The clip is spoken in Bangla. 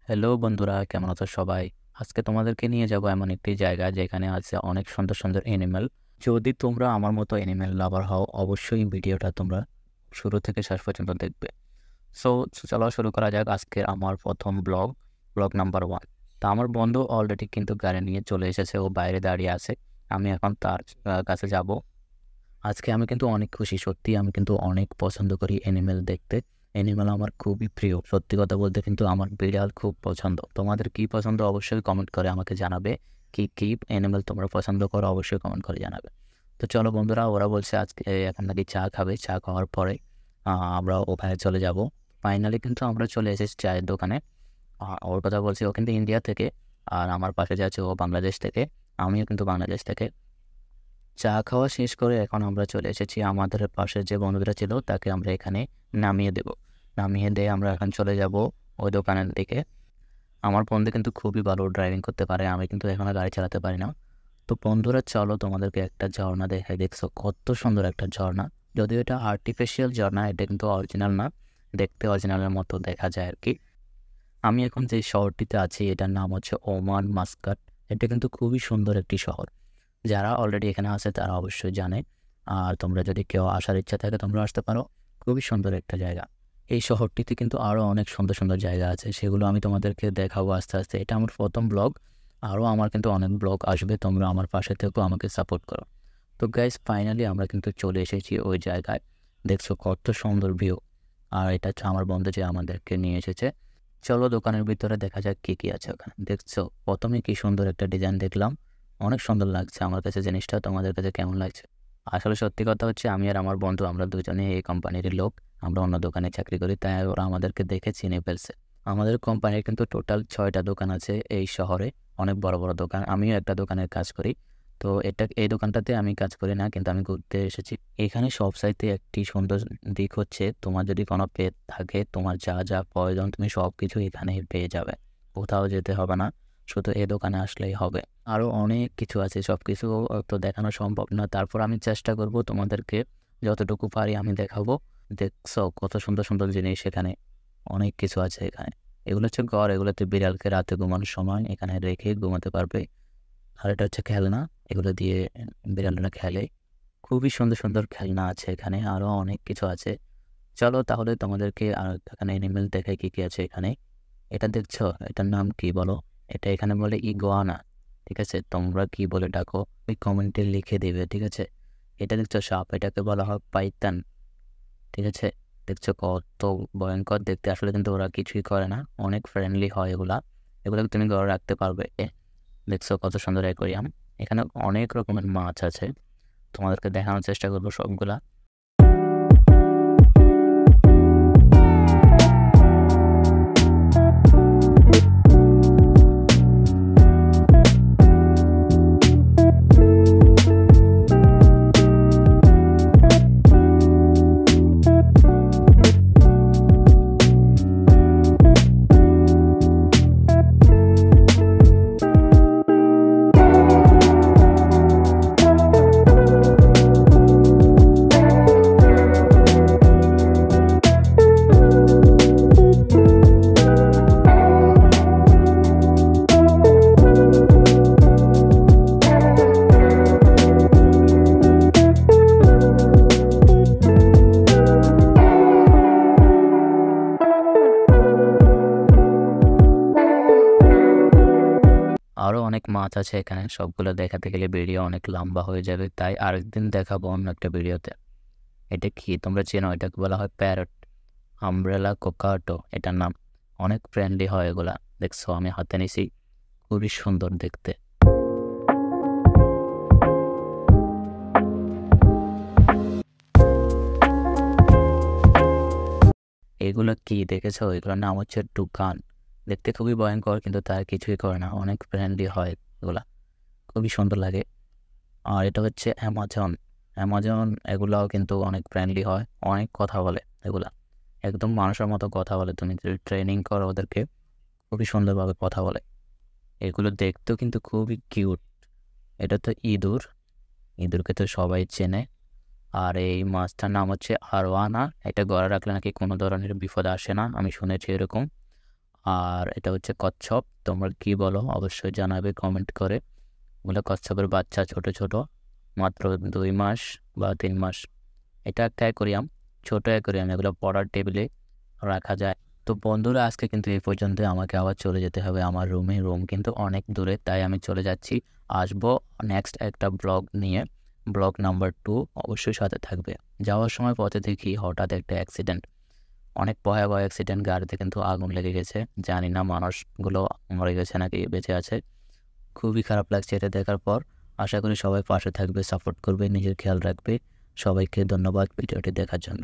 হ্যালো বন্ধুরা, কেমন আছো সবাই? আজকে তোমাদেরকে নিয়ে যাব এমন একটি জায়গা যেখানে আছে অনেক সুন্দর সুন্দর অ্যানিমেল। যদি তোমরা আমার মতো অ্যানিমেল লাভার হও, অবশ্যই ভিডিওটা তোমরা শুরু থেকে শেষ পর্যন্ত দেখবে। সো চলো শুরু করা যাক আজকের আমার প্রথম ব্লগ নাম্বার 1। তা আমার বন্ধু অলরেডি কিন্তু গাড়ি নিয়ে চলে এসেছে, ও বাইরে দাঁড়িয়ে আছে। আমি এখন তার কাছে যাব। আজকে আমি কিন্তু অনেক খুশি, সত্যি আমি কিন্তু অনেক পছন্দ করি অ্যানিমেল দেখতে। অ্যানিমেল আমার খুবই প্রিয়, সত্যি কথা বলতে কিন্তু আমার বিড়াল খুব পছন্দ। তোমাদের কি পছন্দ অবশ্যই কমেন্ট করে আমাকে জানাবে। কি কি অ্যানিমেল তোমরা পছন্দ করো অবশ্যই কমেন্ট করে জানাবে। তো চলো বন্ধুরা, ওরা বলছে আজকে এখন নাকি চা খাবে, চা খাওয়ার পরে আমরা ওখানে চলে যাব। ফাইনালি কিন্তু আমরা চলে এসেছি চায়ের দোকানে। ওর কথা বলছি, ও কিন্তু ইন্ডিয়া থেকে। আর আমার পাশে যে আছে ও বাংলাদেশ থেকে। আমিও কিন্তু বাংলাদেশ থেকে। চা খাওয়া শেষ করে এখন আমরা চলে এসেছি, আমাদের পাশে যে বন্ধুরা ছিল তাকে আমরা এখানে নামিয়ে দেব। নামিয়ে দিয়ে আমরা এখন চলে যাব ওই দোকানের দিকে। আমার বন্ধু কিন্তু খুবই ভালো ড্রাইভিং করতে পারে, আমি কিন্তু এখনো গাড়ি চালাতে পারি না। তো বন্ধুরা চলো তোমাদেরকে একটা ঝর্ণা দেখাই। দেখছো কত সুন্দর একটা ঝর্ণা। যদিও এটা আর্টিফিশিয়াল ঝর্ণা, এটা কিন্তু অরিজিনাল না। দেখতে অরিজিনালের মতো দেখা যায় আর কি। আমি এখন যে শহরটিতে আছি এটার নাম হচ্ছে ওমান মাস্কাট। এটা কিন্তু খুবই সুন্দর একটি শহর। যারা অলরেডি এখানে আছে তারা অবশ্যই জানে। আর তোমরা যদি কেউ আসার ইচ্ছা থাকে তোমরা আসতে পারো। খুবই সুন্দর একটা জায়গা। এই শহরটিতে কিন্তু আরও অনেক সুন্দর সুন্দর জায়গা আছে, সেগুলো আমি তোমাদেরকে দেখাবো আস্তে আস্তে। এটা আমার প্রথম ব্লগ। আরও আমার কিন্তু অনেক ব্লগ আসবে, তোমরা আমার পাশে থেকেও আমাকে সাপোর্ট করো। তো গাইজ ফাইনালি আমরা কিন্তু চলে এসেছি ওই জায়গায়। দেখছো কত সুন্দর ভিউ। আর এটা হচ্ছে আমার বন্ধু যে আমাদেরকে নিয়ে এসেছে। চলো দোকানের ভিতরে দেখা যাক কি কি আছে ওখানে। দেখছো প্রথমে কি সুন্দর একটা ডিজাইন দেখলাম, অনেক সুন্দর লাগছে আমার কাছে জিনিসটা। তোমাদের কাছে কেমন লাগছে? আসলে সত্যি কথা হচ্ছে আমি আর আমার বন্ধু আমরা দুজনেই এই কোম্পানির লোক। আমরা অন্য দোকানে চাকরি করি, তাই ওরা আমাদেরকে দেখে চিনে ফেলছে। আমাদের কোম্পানির কিন্তু টোটাল 6টা দোকান আছে এই শহরে। অনেক বড় বড় দোকান, আমিও একটা দোকানের কাজ করি। তো এই দোকানটাতে আমি কাজ করি না, কিন্তু আমি ঘুরতে এসেছি এখানে। সব চাইতে একটি সুন্দর দিক হচ্ছে, তোমার যদি কোনো পেট থাকে, তোমার যা যা প্রয়োজন তুমি সব কিছু এখানেই পেয়ে যাবে। কোথাও যেতে হবে না, শুধু এই দোকানে আসলেই হবে। আরও অনেক কিছু আছে, সব কিছু তো দেখানো সম্ভব না, তারপর আমি চেষ্টা করব তোমাদেরকে যতটুকু পারি আমি দেখাবো। দেখছো কত সুন্দর সুন্দর জিনিস এখানে, অনেক কিছু আছে এখানে। এগুলো হচ্ছে ঘর, এগুলোতে বিড়ালকে রাতে ঘুমানোর সময় এখানে রেখে ঘুমাতে পারবে। আর এটা হচ্ছে খেলনা, এগুলো দিয়ে বিড়ালরা খেলে। খুবই সুন্দর সুন্দর খেলনা আছে এখানে, আরও অনেক কিছু আছে। চলো তাহলে তোমাদেরকে আর এখানে এনিমেল দেখাই কি কি আছে এখানে। এটা দেখছো, এটার নাম কি বলো? এটা এখানে বলে ইগুয়ানা। ঠিক আছে, তোমরা কি বলে ডাকো ওই কমেন্টে লিখে দেবে, ঠিক আছে? এটা দেখছো সাপ, এটাকে বলা হয় পাইতান। ঠিক আছে, দেখছো কত ভয়ঙ্কর দেখতে। আসলে কিন্তু ওরা কিছুই করে না, অনেক ফ্রেন্ডলি হয় এগুলা। এগুলোকে তুমি ঘরে রাখতে পারবে। দেখছো কত সুন্দর অ্যাকোরিয়াম। এখানে অনেক রকমের মাছ আছে, তোমাদেরকে দেখানোর চেষ্টা করবো সবগুলা। আরও অনেক মাছ আছে এখানে, সবগুলো দেখাতে গেলে ভিডিও অনেক লম্বা হয়ে যাবে, তাই আরেকদিন দেখাবো অন্য একটা ভিডিওতে। এটা কি তোমরা চেনো? এটাকে বলা হয় প্যারট, আমব্রেলা কোকাটো এটার নাম। অনেক ফ্রেন্ডলি হয় এগুলা। দেখছো আমি হাতে নিছি, খুবই সুন্দর দেখতে। এগুলো কি দেখেছো? এগুলোর নাম হচ্ছে টুকান। দেখতে খুবই ভয়ঙ্কর কিন্তু তার কিছুই করে না, অনেক ফ্রেন্ডলি হয় এগুলা, খুবই সুন্দর লাগে। আর এটা হচ্ছে অ্যামাজন। অ্যামাজন এগুলাও কিন্তু অনেক ফ্রেন্ডলি হয়, অনেক কথা বলে এগুলা। একদম মানুষের মতো কথা বলে, তুমি যদি ট্রেনিং করো ওদেরকে খুবই সুন্দরভাবে কথা বলে। এগুলো দেখতেও কিন্তু খুবই কিউট। এটা তো ইঁদুর, ইঁদুরকে তো সবাই চেনে। আর এই মাছটার নাম হচ্ছে আরওয়ানা। এটা গড়ে রাখলে নাকি কোনো ধরনের বিপদ আসে না, আমি শুনেছি এরকম। আর এটা হচ্ছে কচ্ছপ। তোমরা কি বলো অবশ্যই জানাবে কমেন্ট করে। ওগুলো কচ্ছপের বাচ্চা, ছোট ছোট, মাত্র 2 মাস বা 3 মাস। এটা একটা অ্যাকোরিয়াম, ছোট অ্যাকোরিয়াম, এগুলো পড়ার টেবিলে রাখা যায়। তো বন্ধুরা, আজকে কিন্তু এই পর্যন্ত। আমাকে আবার চলে যেতে হবে আমার রুমে। রুম কিন্তু অনেক দূরে, তাই আমি চলে যাচ্ছি। আসবো নেক্সট একটা ব্লগ নিয়ে, ব্লগ নাম্বার 2। অবশ্যই সাথে থাকবে। যাওয়ার সময় পথে দেখি হঠাৎ একটা অ্যাক্সিডেন্ট, অনেক ভয়াবহ অ্যাক্সিডেন্ট। গাড়িতে কিন্তু আগুন লেগে গেছে, জানি না মানুষগুলো মরে গেছে নাকি বেঁচে আছে। খুবই খারাপ লাগছে এটা দেখার পর। আশা করি সবাই পাশে থাকবে, সাপোর্ট করবে, নিজের খেয়াল রাখবে। সবাইকে ধন্যবাদ ভিডিওটি দেখার জন্য।